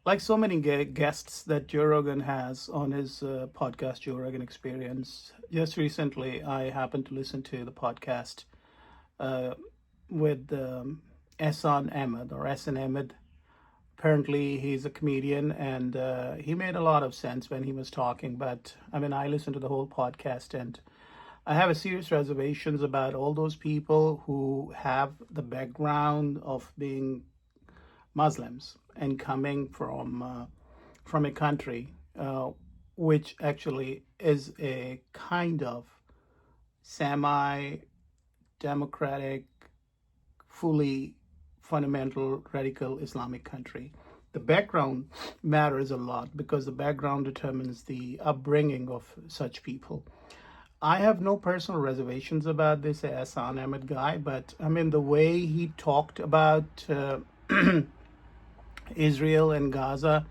Like so many guests that Joe Rogan has on his podcast, Joe Rogan Experience. Just recently, I happened to listen to the podcast uh, with Ehsan Ahmed or Ehsan Ahmed. Apparently, he's a comedian, and he made a lot of sense when he was talking. But I mean, I listened to the whole podcast, and I have a serious reservations about all those people who have the background of being Muslims and coming from a country which actually is a kind of semi-democratic, fully fundamental radical Islamic country. The background matters a lot because the background determines the upbringing of such people. I have no personal reservations about this Hassan Ahmed guy, but I mean the way he talked about Israel and Gaza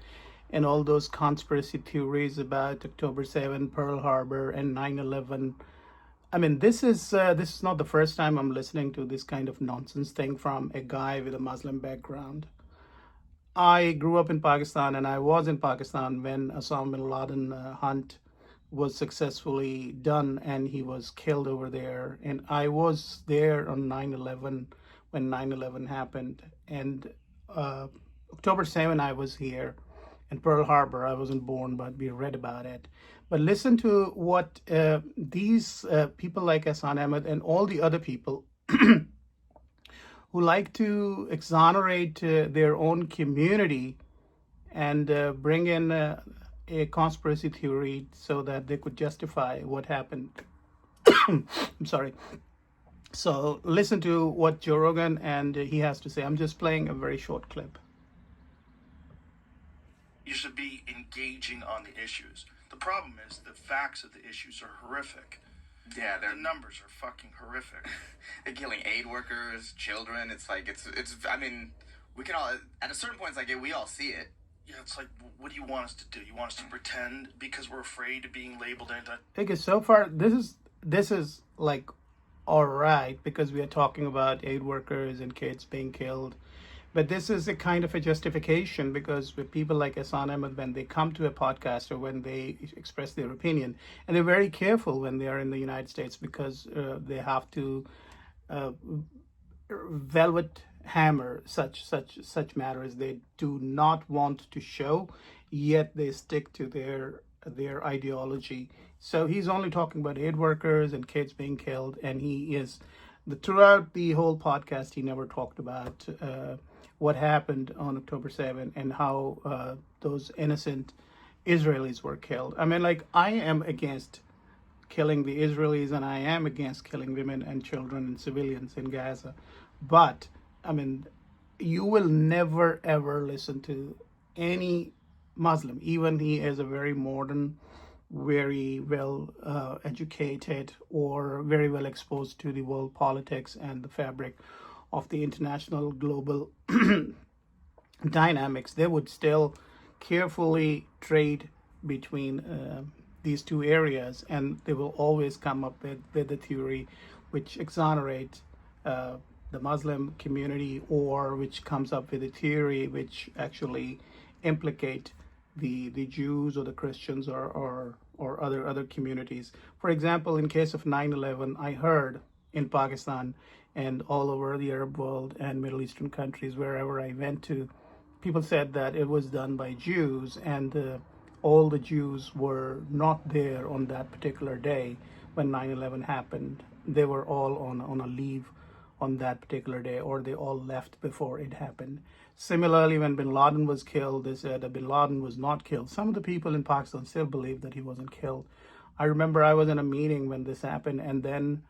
and all those conspiracy theories about October 7, Pearl Harbor, and 9/11. I mean, this is not the first time I'm listening to this kind of nonsense thing from a guy with a Muslim background. I grew up in Pakistan, and I was in Pakistan when Osama bin Laden hunt was successfully done, and he was killed over there. And I was there on 9/11 when 9/11 happened, and uh, October 7, I was here. In Pearl Harbor, I wasn't born, but we read about it. But listen to what these people like Hasan Ahmed and all the other people who like to exonerate their own community and bring in a conspiracy theory so that they could justify what happened. I'm sorry. So listen to what Joe Rogan and he has to say. I'm just playing a very short clip. You should be engaging on the issues. The problem is the facts of the issues are horrific. Yeah, The numbers are fucking horrific. they're killing aid workers, children. It's like it's. I mean, we can all at a certain point. It's like we all see it. Yeah, it's like, what do you want us to do? You want us to pretend because we're afraid of being labeled anti? Okay, so far this is like all right because we are talking about aid workers and kids being killed. But this is a kind of a justification because with people like Hasan Ahmed, when they come to a podcast or when they express their opinion, and they're very careful when they are in the United States because they have to uh, velvet hammer such matters. They do not want to show, yet they stick to their ideology. So he's only talking about aid workers and kids being killed, and he is throughout the whole podcast he never talked about what happened on October 7 and how those innocent Israelis were killed. I mean, like, I am against killing the Israelis and I am against killing women and children and civilians in Gaza. But, I mean, you will never ever listen to any Muslim, even he is a very modern, very well educated, or very well exposed to the world politics and the fabric of the international global dynamics, they would still carefully trade between these two areas, and they will always come up with a theory which exonerates the Muslim community, or which comes up with a theory which actually implicate the Jews or the Christians or other communities. For example, in case of 9/11, I heard in Pakistan and all over the Arab world and Middle Eastern countries, wherever I went to, people said that it was done by Jews, and all the Jews were not there on that particular day when 9/11 happened. They were all on a leave on that particular day, or they all left before it happened. Similarly, when bin Laden was killed, they said that bin Laden was not killed. Some of the people in Pakistan still believe that he wasn't killed. I remember I was in a meeting when this happened, and then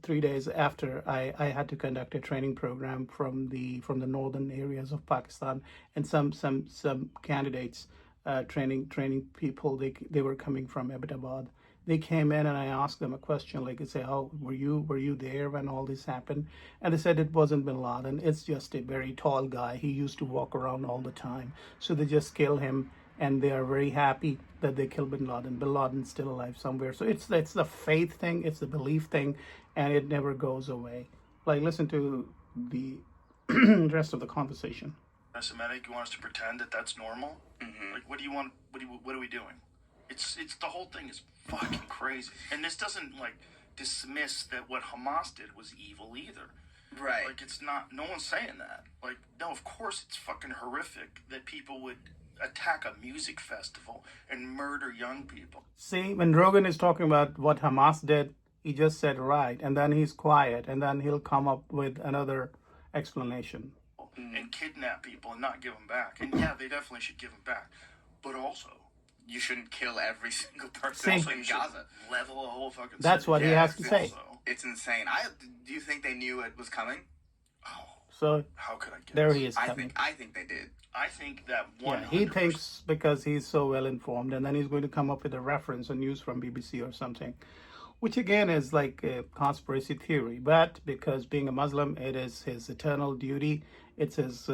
3 days after, I had to conduct a training program from the northern areas of Pakistan, and some candidates training people. They were coming from Abbottabad. They came in and I asked them a question, like I say, "Oh, were you there when all this happened?" And they said it wasn't bin Laden. It's just a very tall guy. He used to walk around all the time, so they just kill him, and they are very happy that they killed bin Laden. Bin Laden's still alive somewhere. So it's the faith thing, it's the belief thing, and it never goes away. Like, listen to the rest of the conversation. anti-Semitic. You want us to pretend that that's normal? Like, what do you want? What are we doing? It's the whole thing is fucking crazy. And this doesn't like dismiss that what Hamas did was evil either. Right. Like, it's not. No one's saying that. Like, no, of course it's fucking horrific that people would attack a music festival and murder young people. See, when Rogan is talking about what Hamas did, he just said right, and then he's quiet, and then he'll come up with another explanation. And kidnap people and not give them back. And yeah, they definitely should give them back. But also, You shouldn't kill every single person See, in Gaza. level a whole fucking That's city. what he Yeah, has to say. Also, It's insane. Do you think they knew it was coming? oh, So how could I guess? there he is I coming. think they did. I think that 100%. Yeah, he thinks because he's so well informed, and then he's going to come up with a reference or news from BBC or something, which again is like a conspiracy theory. But because being a Muslim, it is his eternal duty. It's his.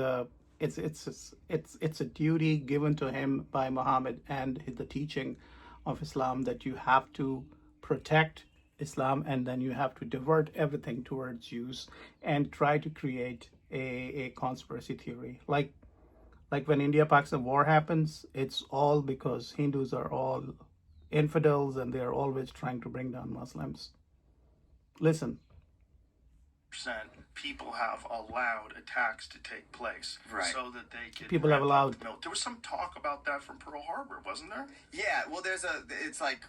It's a duty given to him by Muhammad and the teaching of Islam that you have to protect Islam, and then you have to divert everything towards Jews and try to create a conspiracy theory. Like when India-Pakistan war happens, it's all because Hindus are all infidels and they're always trying to bring down Muslims. Listen, People have allowed attacks to take place Right. so that they can. People have ramp up allowed- the mil- There was some talk about that from Pearl Harbor, wasn't there? Yeah, well, it's like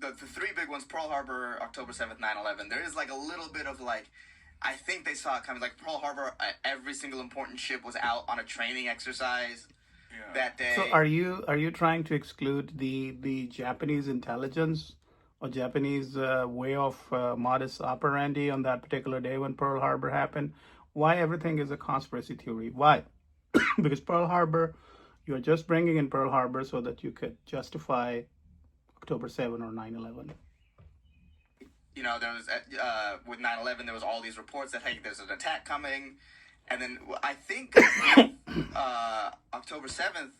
the three big ones: Pearl Harbor, October 7th, 9/11. There is like a little bit of like, I think they saw it coming. Like Pearl Harbor, every single important ship was out on a training exercise Yeah. that day. so are you trying to exclude the Japanese intelligence or Japanese way of modus operandi on that particular day when Pearl Harbor happened? Why everything is a conspiracy theory? Why? Because Pearl Harbor, you're just bringing in Pearl Harbor so that you could justify October 7 or 9/11. There was with 9/11, there was all these reports that hey, there's an attack coming, and then I think October 7th,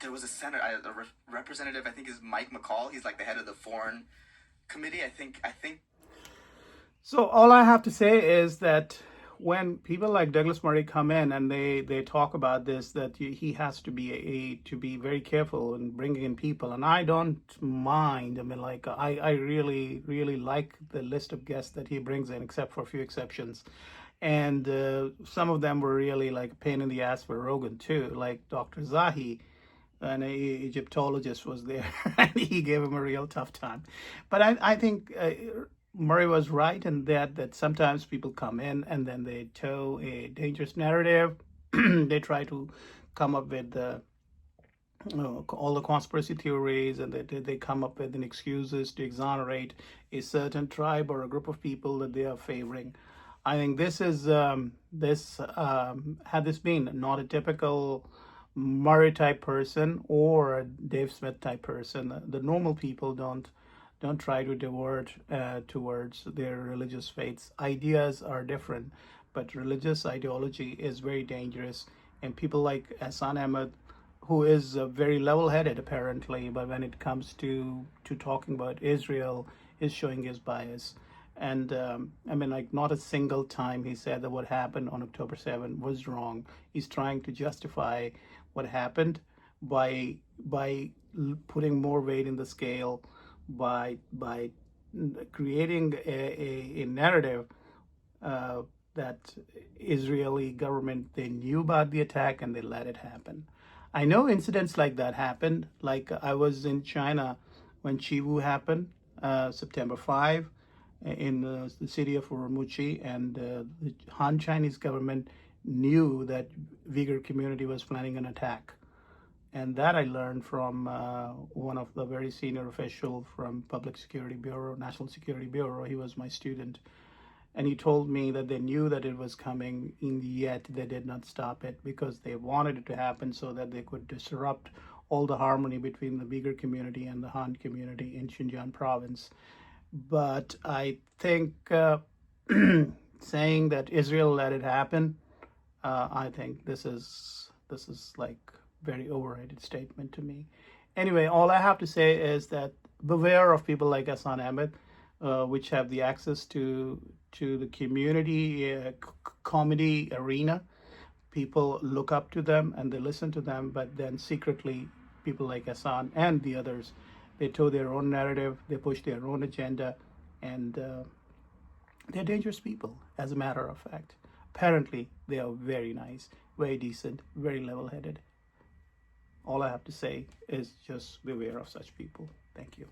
there was a senator, a representative. I think is Mike McCall. He's like the head of the foreign committee. I think. So all I have to say is that when people like Douglas Murray come in and they talk about this, that he has to be very careful in bringing in people, and I don't mind. I mean, like I really like the list of guests that he brings in, except for a few exceptions, and some of them were really like a pain in the ass for Rogan too, like Dr. Zahi. An Egyptologist was there, and he gave him a real tough time. But I think Murray was right in that sometimes people come in and then they tow a dangerous narrative. They try to come up with all the conspiracy theories, and they come up with an excuses to exonerate a certain tribe or a group of people that they are favoring. I think this is had this been not a typical Murray type person or a Dave Smith type person, the normal people don't try to divert towards their religious faiths. Ideas are different, but religious ideology is very dangerous. And people like Ehsan Ahmed, who is very level-headed apparently, but when it comes to talking about Israel, is showing his bias. And I mean, like, not a single time he said that what happened on October 7 was wrong. He's trying to justify what happened by putting more weight in the scale, by creating a narrative that Israeli government, they knew about the attack and they let it happen. I know incidents like that happened. Like I was in China when Chivu happened, September 5, in the city of Urumqi, and the Han Chinese government knew that Uyghur community was planning an attack. And that I learned from one of the very senior official from Public Security Bureau, National Security Bureau. He was my student. And he told me that they knew that it was coming, and yet they did not stop it because they wanted it to happen so that they could disrupt all the harmony between the Uyghur community and the Han community in Xinjiang province. But I think saying that Israel let it happen, I think this is like very overrated statement to me. Anyway, all I have to say is that beware of people like Ehsan Ahmed, which have the access to the community comedy arena, people look up to them and they listen to them, but then secretly, people like Hasan and the others, they tow their own narrative, they push their own agenda, and they're dangerous people, as a matter of fact. Apparently, they are very nice, very decent, very level-headed. All I have to say is just beware of such people. Thank you.